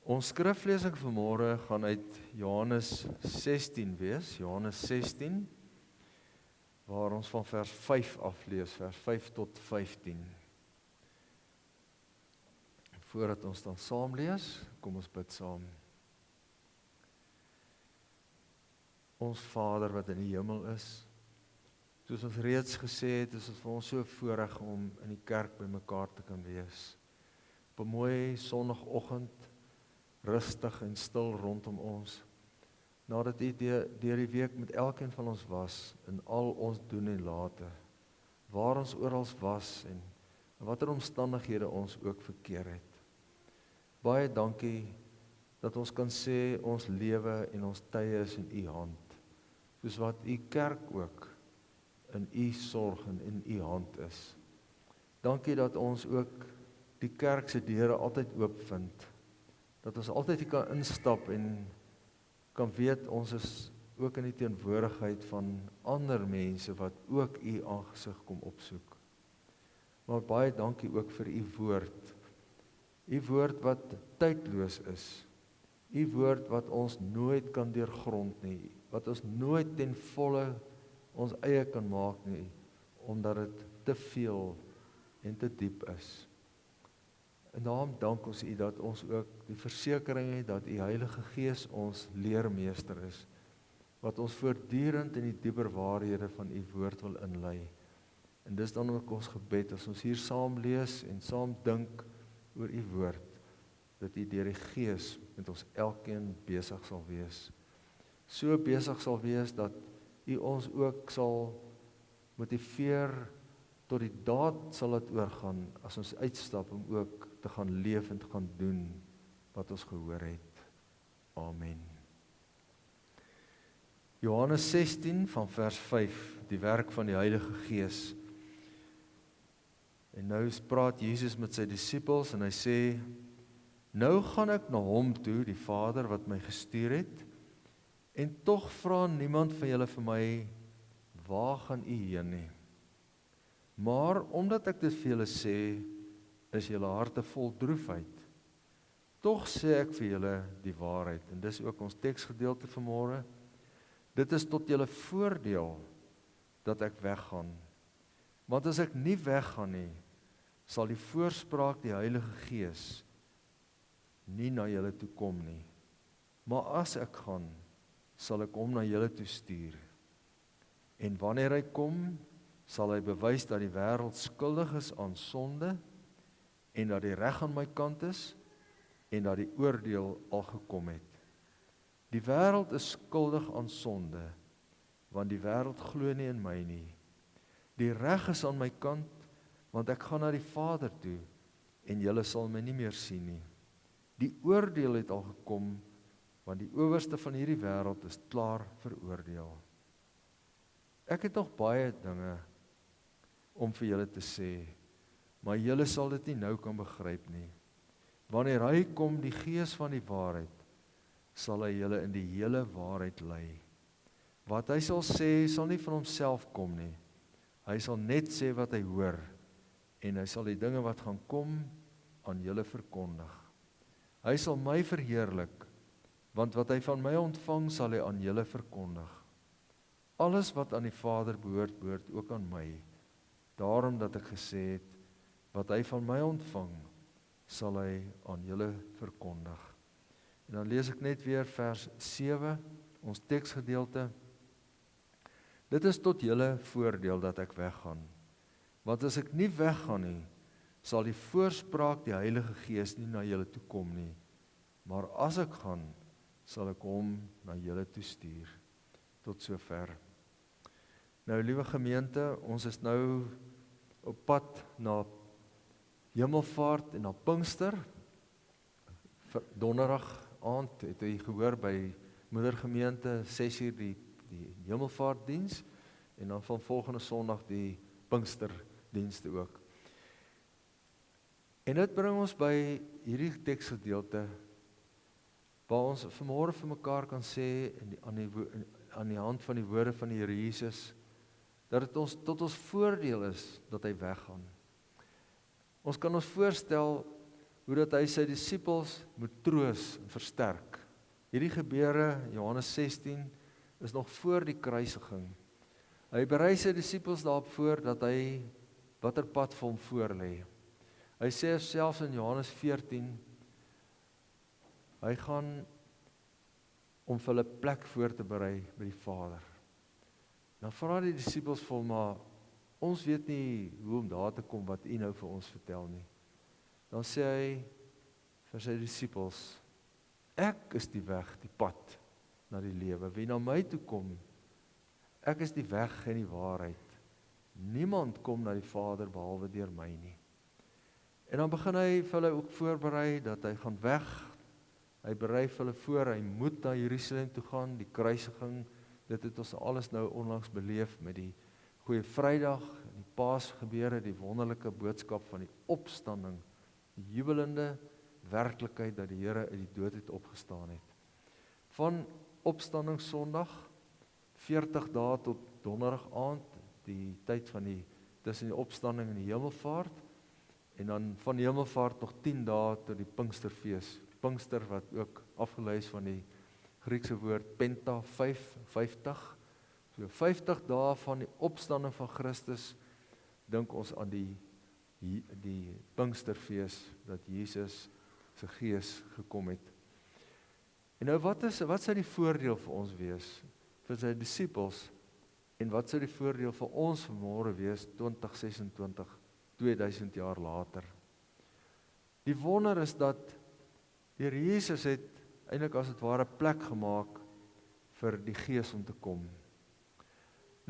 Ons skriflesing vanmôre gaan uit Johannes 16 wees, Johannes 16, waar ons van vers 5 aflees, vers 5 tot 15. Voordat ons dan saam lees, kom ons bid saam. Ons Vader wat in die hemel is, soos ons reeds gesê het, is het vir ons so voorreg om in die kerk by mekaar te kan wees. Op 'n mooi sondagoggend, rustig en stil rondom ons, nadat U deur die week met elkeen van ons was, in al ons doen en late, waar ons oral was en in watter omstandighede ons ook verkeer het. Baie dankie dat ons kan sê ons lewe en ons tye is in U hand, soos wat U kerk ook in U sorg en in U hand is. Dankie dat ons ook die kerk se deure altyd oop vind, dat ons altyd kan instap en kan weet ons is ook in die teenwoordigheid van ander mense wat ook U aangesig kom opsoek. Maar baie dankie ook vir U woord. U woord wat tydloos is. U woord wat ons nooit kan deurgrond nie, wat ons nooit ten volle ons eie kan maak nie, omdat dit te veel en te diep is. En daarom dank ons U dat ons ook die versekering het dat U Heilige Gees ons leermeester is, wat ons voortdurend in die dieper waarhede van U woord wil inlei. En dis dan ook ons gebed, as ons hier saam lees en saam dink oor U woord, dat U deur die Gees met ons elkeen besig sal wees. So besig sal wees dat U ons ook sal motiveer tot die daad sal dit oorgaan, as ons uitstap om ook te gaan leef en te gaan doen wat ons gehoor het. Amen. Johannes 16 van vers 5, die werk van die Heilige Gees. En nou praat Jesus met sy disippels en hy sê, nou gaan ek na hom toe, die Vader wat my gestuur het, en tog vra niemand van julle vir my, waar gaan U heen nie? Maar omdat ek dit vir julle sê, is julle harte vol droefheid. Tog sê ek vir julle die waarheid, en dis ook ons teksgedeelte vanmôre. Dit is tot julle voordeel dat ek weggaan. Want as ek nie weggaan nie, sal die voorspraak, die Heilige Gees, nie na julle toe kom nie. Maar as ek gaan, sal ek hom na julle toe stuur. En wanneer hy kom, sal hy bewys dat die wêreld skuldig is aan sonde, en dat die reg aan my kant is, en dat die oordeel al gekom het. Die wêreld is skuldig aan sonde, want die wêreld glo nie in my nie. Die reg is aan my kant, want ek gaan na die Vader toe, en julle sal my nie meer sien nie. Die oordeel het al gekom, want die owerste van hierdie wêreld is klaar veroordeel. Ek het nog baie dinge om vir julle te sê, maar julle sal dit nie nou kan begryp nie. Wanneer hy kom, die Gees van die waarheid, sal hy julle in die hele waarheid lei. Wat hy sal sê, sal nie van homself kom nie. Hy sal net sê wat hy hoor, en hy sal die dinge wat gaan kom, aan julle verkondig. Hy sal my verheerlik, want wat hy van my ontvang, sal hy aan julle verkondig. Alles wat aan die Vader behoort, behoort ook aan my. Daarom dat ek gesê het, wat hy van my ontvang, sal hy aan julle verkondig. En dan lees ek net weer vers 7, ons teksgedeelte. Dit is tot julle voordeel dat ek weggaan. Want as ek nie weggaan nie, sal die voorspraak, die Heilige Gees, nie na julle toe kom nie. Maar as ek gaan, sal ek hom na julle toe stuur. Tot sover. Nou, liewe gemeente, ons is nou op pad na Hemelvaart en na Pinkster. Donderdag aand het jy gehoor by moedergemeente 6:00 die Hemelvaartdiens en dan van volgende Sondag die Pinksterdienste ook. En dit bring ons by hierdie teksgedeelte waar ons vanmôre vir mekaar kan sê aan die hand van die woorde van die Here Jesus, dat dit ons tot ons voordeel is dat hy weggaan. Ons kan ons voorstel hoe dat hy sy disippels moet troos en versterk. Hierdie gebeure, Johannes 16, is nog voor die kruisiging. Hy berei sy disippels daarop voor dat hy watter pad vir hom voorlê. Hy sê selfs in Johannes 14, hy gaan om vir hulle plek voor te berei by die Vader. Dan vra die disippels vir hom, maar ons weet nie hoe om daar te kom wat u nou vir ons vertel nie. Dan sê hy vir sy disippels, ek is die weg, die pad na die lewe. Wie na my toe kom, ek is die weg en die waarheid. Niemand kom na die Vader behalwe deur my nie. En dan begin hy vir hulle ook voorberei dat hy gaan weg. Hy berei vir hulle voor, hy moet na Jerusalem toe gaan, die kruisiging, dit het ons alles nou onlangs beleef met die Goeie Vrydag, die Paasgebeure, die wonderlike boodskap van die opstanding, die jubelende werklikheid dat die Here uit die dood het opgestaan het. Van opstanding Sondag, 40 dae tot donderdag aand, die tyd van tussen die opstanding en die hemelvaart, en dan van die hemelvaart nog 10 dae tot die Pinksterfees. Pinkster wat ook afgelei is van die Griekse woord Penta, 50. So 50 dae van die opstanding van Christus, dink ons aan die Pinksterfees, dat Jesus sy Gees gekom het. En nou wat sou die voordeel vir ons wees, vir sy disippels, en wat sou die voordeel vir ons vanmôre wees, 2026, 2000 jaar later? Die wonder is dat die Here Jesus het eintlik as het ware plek gemaak vir die Gees om te kom.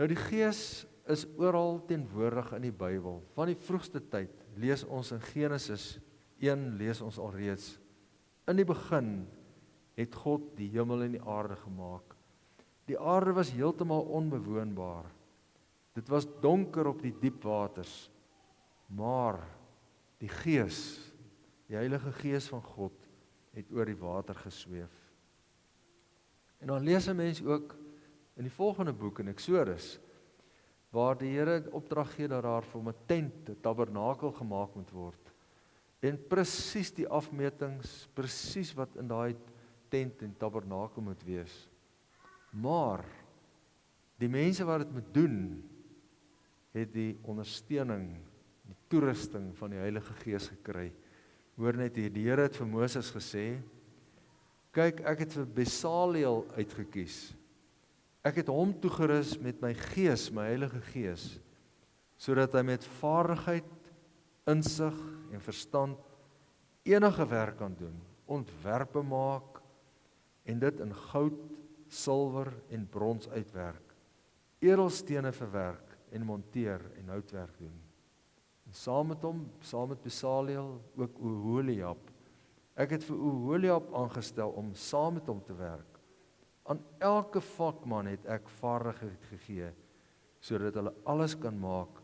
Nou die Gees is oral teenwoordig in die Bybel. Van die vroegste tyd lees ons in Genesis 1, lees ons alreeds. In die begin het God die hemel en die aarde gemaak. Die aarde was heeltemal onbewoonbaar. Dit was donker op die diep waters. Maar die Gees, die Heilige Gees van God, het oor die water gesweef. En dan lees 'n mens ook in die volgende boek in Exodus, waar die Here opdrag gee dat daar vir 'n tent, 'n tabernakel gemaak moet word. En presies die afmetings, presies wat in daai tent en tabernakel moet wees. Maar die mense wat dit moet doen, het die ondersteuning, die toerusting van die Heilige Gees gekry. Hoor net hier, die Here het vir Moses gesê, kyk, ek het vir Besaliel uitgekies. Ek het hom toegerus met my Gees, my Heilige Gees, sodat hy met vaardigheid, insig en verstand enige werk kan doen, ontwerpe maak en dit in goud, silwer en brons uitwerk, edelstene verwerk en monteer en houtwerk doen. En saam met hom, saam met Besaliel, ook Oholiab. Ek het vir Oholiab aangestel om saam met hom te werk. Aan elke vakman het ek vaardigheid gegee, sodat hulle alles kan maak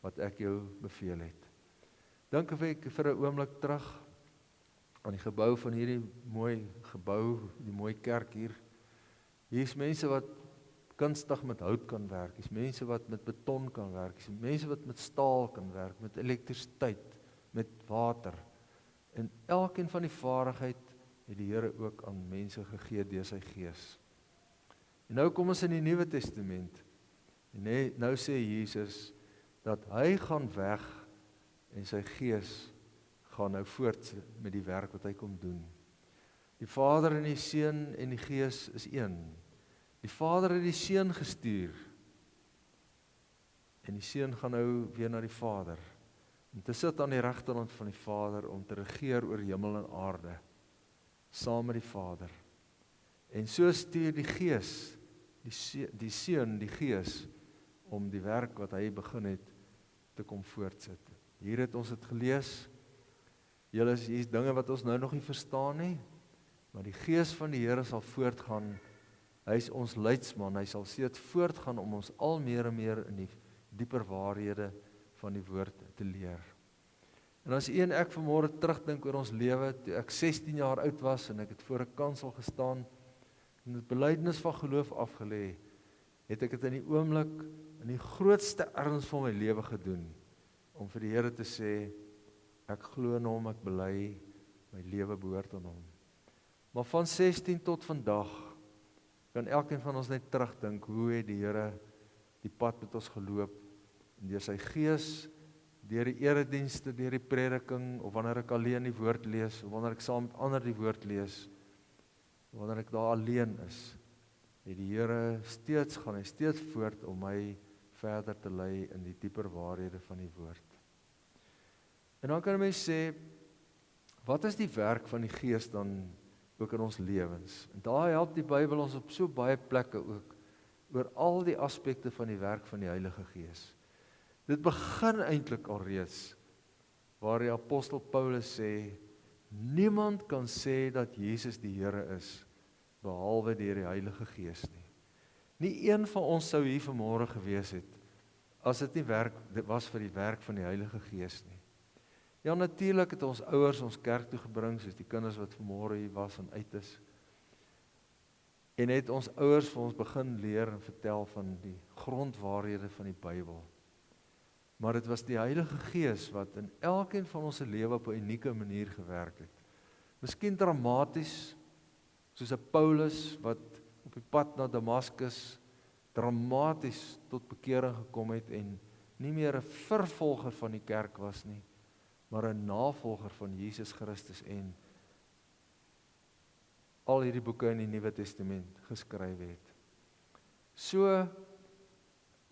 wat ek jou beveel het. Dink ek vir 'n oomblik terug aan die gebou van hierdie mooi gebou, die mooi kerk hier. Hier is mense wat kunstig met hout kan werk, hier is mense wat met beton kan werk, hier is mense wat met staal kan werk, met elektrisiteit, met water. En elkeen van die vaardigheid het die Here ook aan mense gegee deur sy Gees. En nou kom ons in die Nuwe Testament. En nou sê Jesus dat hy gaan weg en sy Gees gaan nou voort met die werk wat hy kom doen. Die Vader en die Seun en die Gees is een. Die Vader het die Seun gestuur. En die Seun gaan nou weer na die Vader. Om te sit aan die regterhand van die Vader, om te regeer oor hemel en aarde. Saam met die Vader. En so stuur die Gees, die Seun, die Gees, om die werk wat hy begin het, te kom voortsit. Hier het ons dit gelees. Hier is dinge wat ons nou nog nie verstaan nie, maar die Gees van die Here sal voortgaan. Hy is ons leidsman, hy sal steeds voortgaan om ons al meer en meer in die dieper waarhede van die woord te leer. En as u en ek vanmôre terugdink oor ons lewe, toe ek 16 jaar oud was en ek het voor 'n kansel gestaan en het belydenis van geloof afgelê, het ek dit in die oomblik, in die grootste erns van my lewe gedoen, om vir die Here te sê, ek glo in hom, ek bely, My lewe behoort aan hom. Maar van 16 tot vandag kan elkeen van ons net terugdink, hoe het die Here die pad met ons geloop, en deur sy Gees, deur die eredienste, deur die prediking, of wanneer ek alleen die woord lees, of wanneer ek saam met ander die woord lees, wanneer ek daar alleen is, het die Here gaan hy steeds voort om my verder te lei in die dieper waarhede van die woord. En dan kan 'n mens sê, wat is die werk van die Gees dan ook in ons lewens? En daar help die Bybel ons op so baie plekke ook, oor al die aspekte van die werk van die Heilige Gees. Dit begin eintlik alreeds, waar die apostel Paulus sê, niemand kan sê dat Jesus die Here is, behalwe deur die Heilige Gees nie. Nie een van ons sou hier vanmôre gewees het, as dit was vir die werk van die Heilige Gees nie. Ja, natuurlik het ons ouers ons kerk toe gebring, soos die kinders wat vanmôre hier was en uit is. En het ons ouers vir ons begin leer en vertel van die grondwaarhede van die Bybel. Maar dit was die Heilige Gees wat in elkeen van ons se lewe op 'n unieke manier gewerk het. Miskien dramaties, soos 'n Paulus wat op die pad na Damaskus dramaties tot bekering gekom het en nie meer 'n vervolger van die kerk was nie, maar 'n navolger van Jesus Christus en al hierdie boeke in die Nuwe Testament geskryf het. So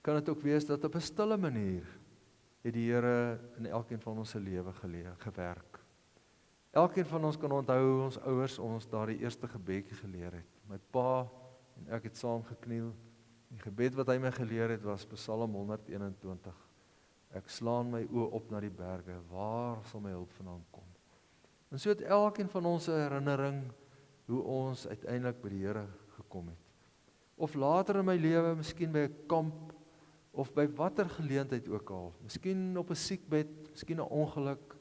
kan dit ook wees dat op 'n stille manier het die Here in elkeen van ons se lewe gewerk. Elkeen van ons kan onthou hoe ons ouers ons daardie eerste gebedjie geleer het. My pa en ek het saam gekniel. Die gebed wat hy my geleer het was Psalm 121. Ek slaan my oë op na die berge, waar sal my hulp vandaan kom? En so het elkeen van ons 'n herinnering hoe ons uiteindelik by die Here gekom het. Of later in my lewe, miskien by 'n kamp, of by watter geleentheid ook al, miskien op 'n siekbed, miskien 'n ongeluk,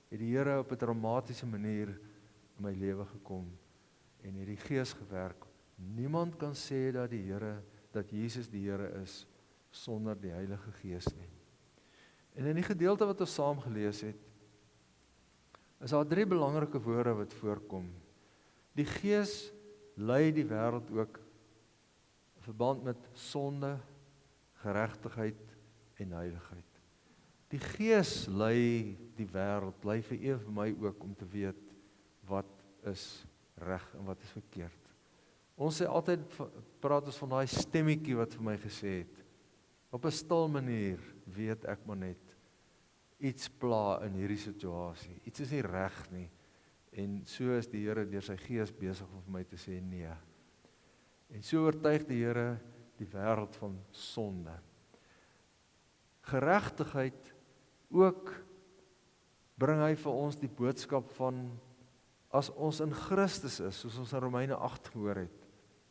het die Here op 'n dramatiese manier in my lewe gekom en het die Gees gewerk. Niemand kan sê dat Jesus die Here is sonder die Heilige Gees nie. En in die gedeelte wat ons saam gelees het, is daar 3 belangrike woorde wat voorkom. Die Gees lei die wêreld ook in verband met sonde, geregtigheid en heiligheid. Die Gees lei die wêreld, lei vir een vir my ook om te weet wat is reg en wat is verkeerd. Ons sê altyd, praat ons van daai stemmetjie wat vir my gesê het, op 'n stil manier weet ek maar net, iets pla in hierdie situasie, iets is nie reg nie, en so is die Here deur sy Gees besig om vir my te sê nee. En so oortuig die Here die wêreld van sonde. Geregtigheid ook bring hy vir ons die boodskap van, as ons in Christus is, soos ons in Romeine 8 gehoor het,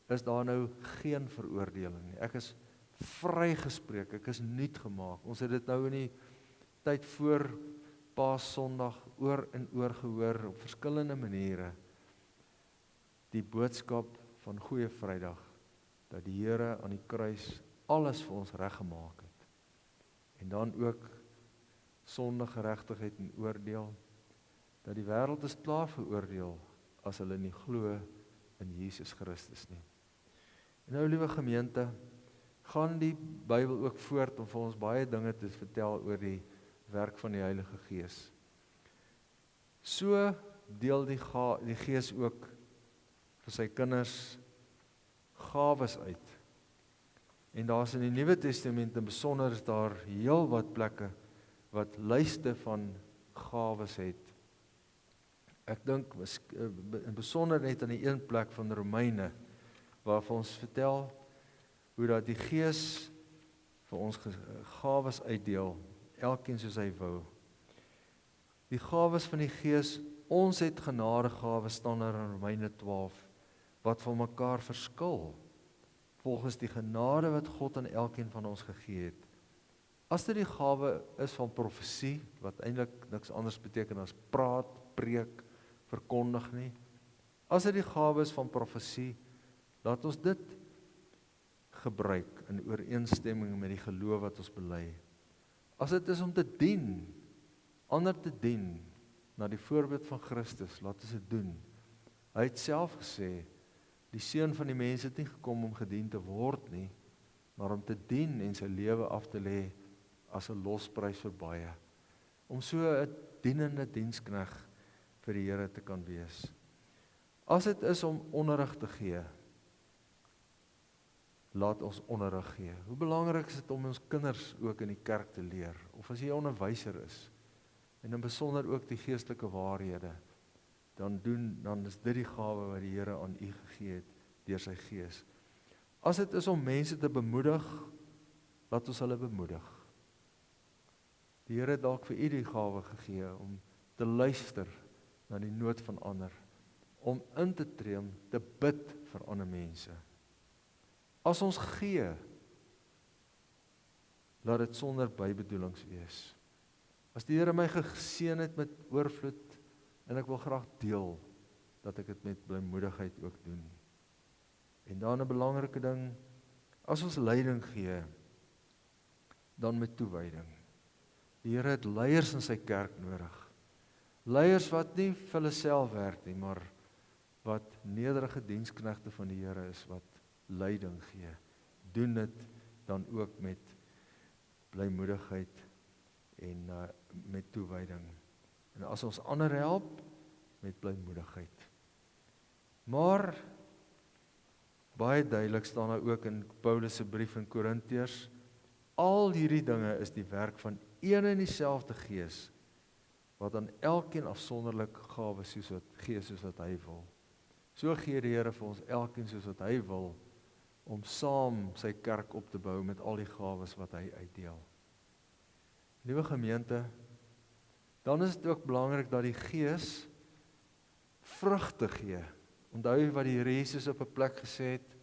is daar nou geen veroordeling nie. Ek is vrygespreek, ek is nuut gemaak. Ons het dit nou in die tyd voor Paas-Sondag oor en oor gehoor op verskillende maniere. Die boodskap van Goeie Vrydag, dat die Here aan die kruis alles vir ons reggemaak het. En dan ook sonde, geregtigheid en oordeel, dat die wêreld is klaar veroordeel as hulle nie glo in Jesus Christus nie. En nou, liewe gemeente, gaan die Bybel ook voort om vir ons baie dinge te vertel oor die werk van die Heilige Gees. So deel die Gees ook vir sy kinders gawes uit. En daar's in die Nuwe Testament in besonder is daar heel wat plekke wat lyste van gawes het. Ek dink in besonder net aan die een plek van Romeine, waar vir ons vertel hoe dat die Gees vir ons gawes uitdeel, elkeen soos hy wou. Die gawes van die Gees, ons het genadegawes, staan daar in Romeine 12, wat van mekaar verskil, volgens die genade wat God aan elkeen van ons gegee het. As dit die gawe is van profesie, wat eintlik niks anders beteken as praat, preek, verkondig nie. As dit die gawe is van profesie, laat ons dit gebruik in ooreenstemming met die geloof wat ons bely. As dit is om te dien, ander te dien, na die voorbeeld van Christus, laat ons dit doen. Hy het self gesê, die Seun van die mens het nie gekom om gedien te word nie, maar om te dien en sy lewe af te lê as 'n losprys vir baie. Om so 'n dienende dienskneg vir die Here te kan wees. As dit is om onderrig te gee, laat ons onderrig gee. Hoe belangrik is dit om ons kinders ook in die kerk te leer, of as jy 'n onderwyser is, en in besonder ook die geestelike waarhede, dan is dit die gawe wat die Here aan u gegee het, deur sy Gees. As dit is om mense te bemoedig, laat ons hulle bemoedig. Die Here het dalk vir u die gawe gegee, om te luister na die nood van ander, om in te tree, om te bid vir ander mense. As ons gee, laat dit sonder bybedoelings wees. As die Here my geseën het met oorvloed, en ek wil graag deel, dat ek dit met blymoedigheid ook doen. En dan 'n belangrike ding, as ons leiding gee, dan met toewyding. Die Here het leiers in sy kerk nodig. Leiers wat nie vir hulle self werk nie, maar wat nederige diensknegte van die Here is, wat leiding gee. Doen dit dan ook met blymoedigheid en met toewyding. En as ons ander help, met blymoedigheid. Maar baie duidelik staan daar ook in Paulus se brief in Korintiërs, al hierdie dinge is die werk van een en dieselfde Gees, wat aan elkeen afsonderlik gawes gee soos wat hy wil. So gee die Here vir ons elkeen soos wat hy wil, om saam sy kerk op te bou met al die gawes wat hy uitdeel. Liewe gemeente, dan is dit ook belangrik dat die Gees vrugte gee. Onthou wat die Here Jesus op 'n plek gesê het,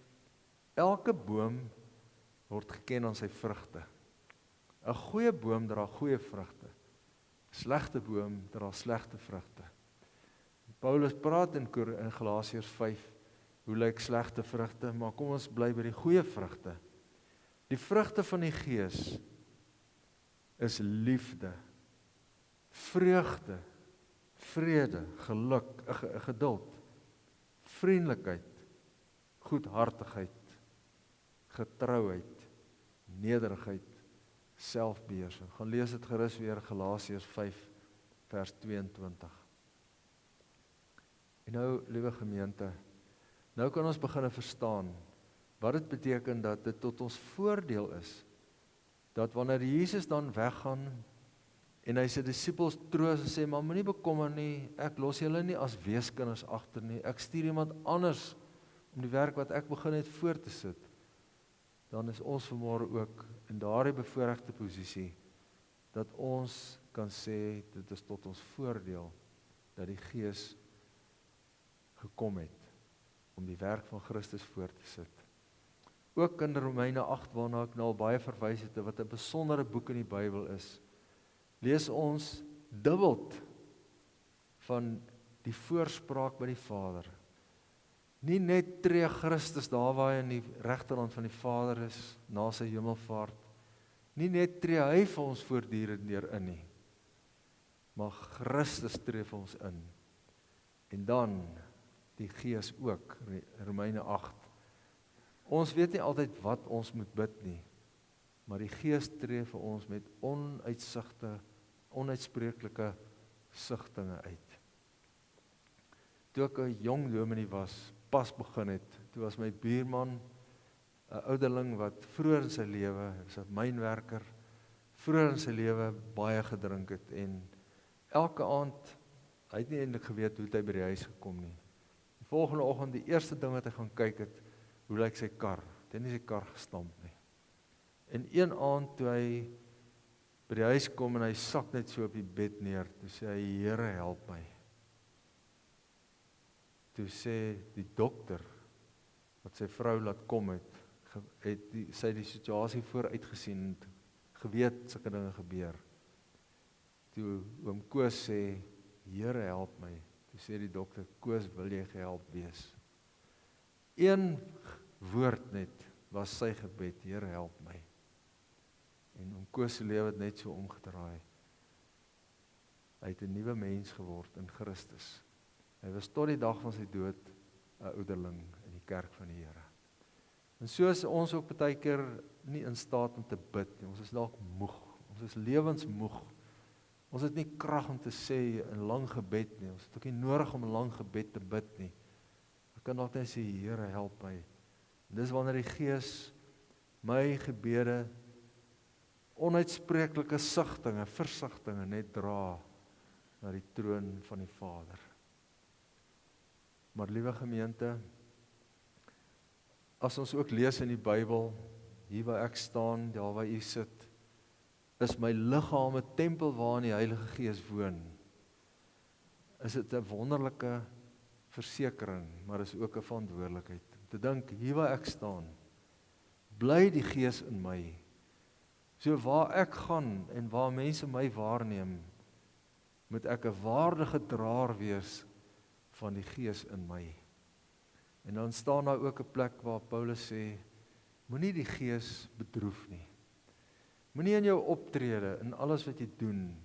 elke boom word geken aan sy vrugte. 'n Goeie boom dra goeie vrugte. 'n Slegte boom dra slegte vrugte. Paulus praat in Galasiërs 5, hoe lyk slegte vrugte, maar kom ons bly by die goeie vrugte. Die vrugte van die Gees is liefde, vreugde, vrede, geluk, geduld, vriendelikheid, goedhartigheid, getrouheid, nederigheid, selfbeheersing. Gaan lees dit gerus weer, Galasiërs 5 vers 22. En nou, liewe gemeente, nou kan ons begin verstaan wat dit beteken dat dit tot ons voordeel is, dat wanneer Jesus dan weggaan en hy sy disippels troos en sê, maar moenie bekommer nie, ek los julle nie as weeskinders agter nie, ek stuur iemand anders om die werk wat ek begin het voort te sit, dan is ons vanmôre ook in daardie bevoorregte posisie, dat ons kan sê, dit is tot ons voordeel, dat die Gees gekom het, om die werk van Christus voort te sit. Ook in Romeine 8, waarna ek nou al baie verwys het, wat 'n besondere boek in die Bybel is, lees ons dubbeld van die voorspraak by die Vader. Nie net tree Christus daar waar hy in die regterhand van die Vader is, na sy hemelvaart, nie net tree hy vir ons voortdurend in nie, maar Christus tree vir ons in. En dan die Gees ook, Romeine 8. Ons weet nie altyd wat ons moet bid nie, maar die Gees tree vir ons met onuitspreeklike sigtinge uit. Toe ek 'n jong dominee was, pas begin het, toe was my buurman 'n ouderling wat vroeër in sy lewe, is 'n mynwerker, vroeër in sy lewe baie gedrink het en elke aand, hy het nie eintlik geweet hoe hy by die huis gekom nie. Die volgende oggend, die eerste ding wat hy gaan kyk het, hoe lyk sy kar? Hy het nie sy kar gestamp nie. En een aand toe hy by die huis kom en hy sak net so op die bed neer, toe sê hy, Here help my. Toe sê die dokter, wat sy vrou laat kom het sy die situasie vooruit gesien, geweet sulke dinge gebeur. Toe oom Koos sê, Here help my, toe sê die dokter, Koos, wil jy gehelp wees? Een woord net, was sy gebed, Here help my. En oom Koos se lewe het net so omgedraai. Hy het 'n nuwe mens geword in Christus. Hy was tot die dag van sy dood 'n ouderling in die kerk van die Here. En so is ons ook baie keer nie in staat om te bid nie. Ons is dalk moeg. Ons is lewensmoeg. Ons het nie krag om te sê 'n lang gebed nie. Ons het ook nie nodig om 'n lang gebed te bid nie. Ek kan dalk net sê, Here, help my. En dis wanneer die Gees my gebede, onuitspreeklike sigtinge, versigtinge net dra na die troon van die Vader. Maar liewe gemeente, as ons ook lees in die Bybel, hier waar ek staan, daar waar u sit, is my liggaam 'n tempel waarin die Heilige Gees woon. Is dit 'n wonderlike versekering, maar is ook 'n verantwoordelikheid. Om te dink, hier waar ek staan, bly die Gees in my. So waar ek gaan en waar mense my waarneem, moet ek 'n waardige draer wees van die Gees in my. En dan staan daar ook 'n plek waar Paulus sê, moenie die Gees bedroef nie. Moenie in jou optrede, in alles wat jy doen,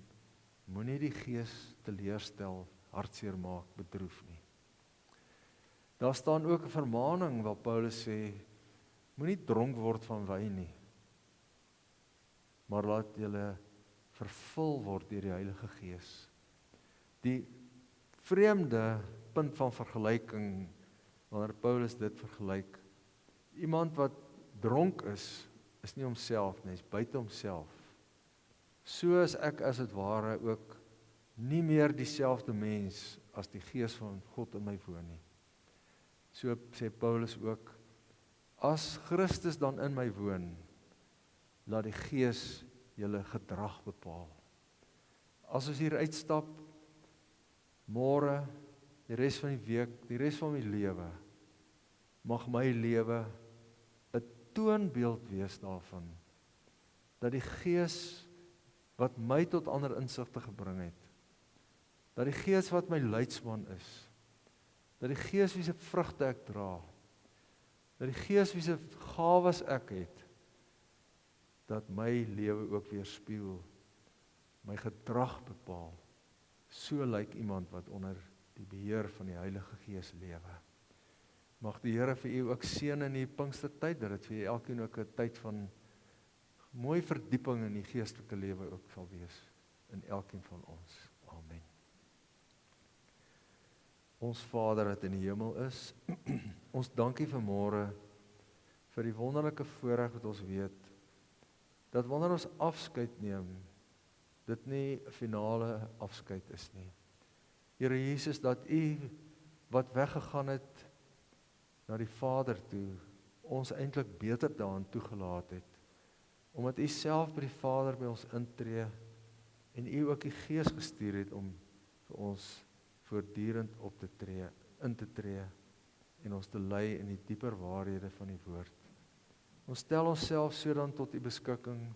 moenie die Gees teleurstel, hartseer maak, bedroef nie. Daar staan ook 'n vermaaning waar Paulus sê, moenie dronk word van wyn nie, maar laat julle vervul word deur die Heilige Gees. Die vreemde punt van vergelyking, wanneer Paulus dit vergelyk, iemand wat dronk is nie homself nie, is buite homself. So is ek as het ware ook nie meer dieselfde mens as die Gees van God in my woon nie. So sê Paulus ook, as Christus dan in my woon, laat die Gees julle gedrag bepaal. As ons hier uitstap, môre, die res van die week, die res van my lewe, mag my lewe 'n toonbeeld wees daarvan, dat die Gees wat my tot ander insigte gebring het, dat die Gees wat my leidsman is, dat die Gees wie se vrugte ek dra, dat die Gees wie se gawes ek het, dat my lewe ook weerspieël, my gedrag bepaal. So lyk iemand wat onder die beheer van die Heilige Gees lewe. Mag die Here vir u ook seën in die Pinkstertyd, dat dit vir u elkeen ook 'n tyd van mooi verdieping in die geestelike lewe ook sal wees, in elkeen van ons. Amen. Ons Vader wat in die hemel is, ons dankie vanmôre vir die wonderlike voorreg wat ons weet, dat wanneer ons afskeid neem, dit nie 'n finale afskeid is nie. Here Jesus, dat u wat weggegaan het na die Vader toe, ons eintlik beter daarin toegelaat het, omdat u self by die Vader by ons intree, en u ook die Gees gestuur het om vir ons voortdurend in te tree, en ons te lei in die dieper waarhede van die woord. Ons stel onsself so dan tot u beskikking,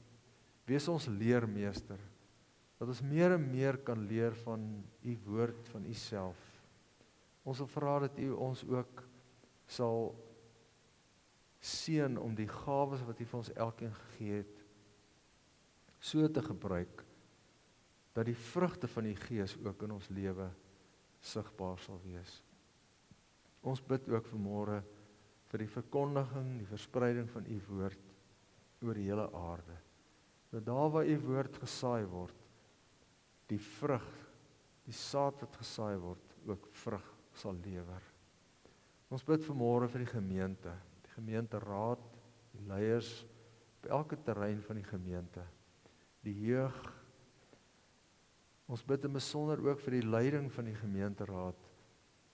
wees ons leermeester, dat ons meer en meer kan leer van u woord, van u self. Ons wil vra dat u ons ook sal seën om die gawes wat u vir ons elkeen gegee het, so te gebruik, dat die vrugte van die Gees ook in ons lewe sigbaar sal wees. Ons bid ook vanmôre vir die verkondiging, die verspreiding van u woord oor die hele aarde. Dat daar waar u woord gesaai word, die vrug, die saad wat gesaai word, ook vrug sal lewer. Ons bid vanmôre vir die gemeenteraad, die leiers op elke terrein van die gemeente, die jeug. Ons bid in besonder ook vir die leiding van die gemeenteraad,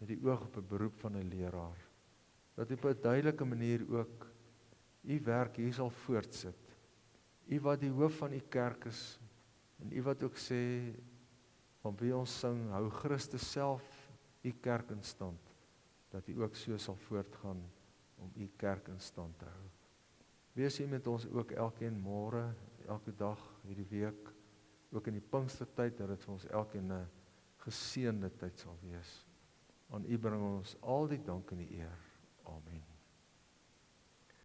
met die oog op 'n beroep van 'n leraar, dat u op 'n duidelike manier ook u werk hier sal voortsit. U wat die hoof van u kerk is, en u wat ook sê, van wie ons sing, hou Christus self u kerk in stand, dat u ook so sal voortgaan om u kerk in stand te hou. Wees u met ons ook elkeen môre, elke dag, hierdie week, ook in die Pinkstertyd, dat dit vir ons elkeen 'n geseënde tyd sal wees. Aan u bring ons al die dank en die eer. Amen.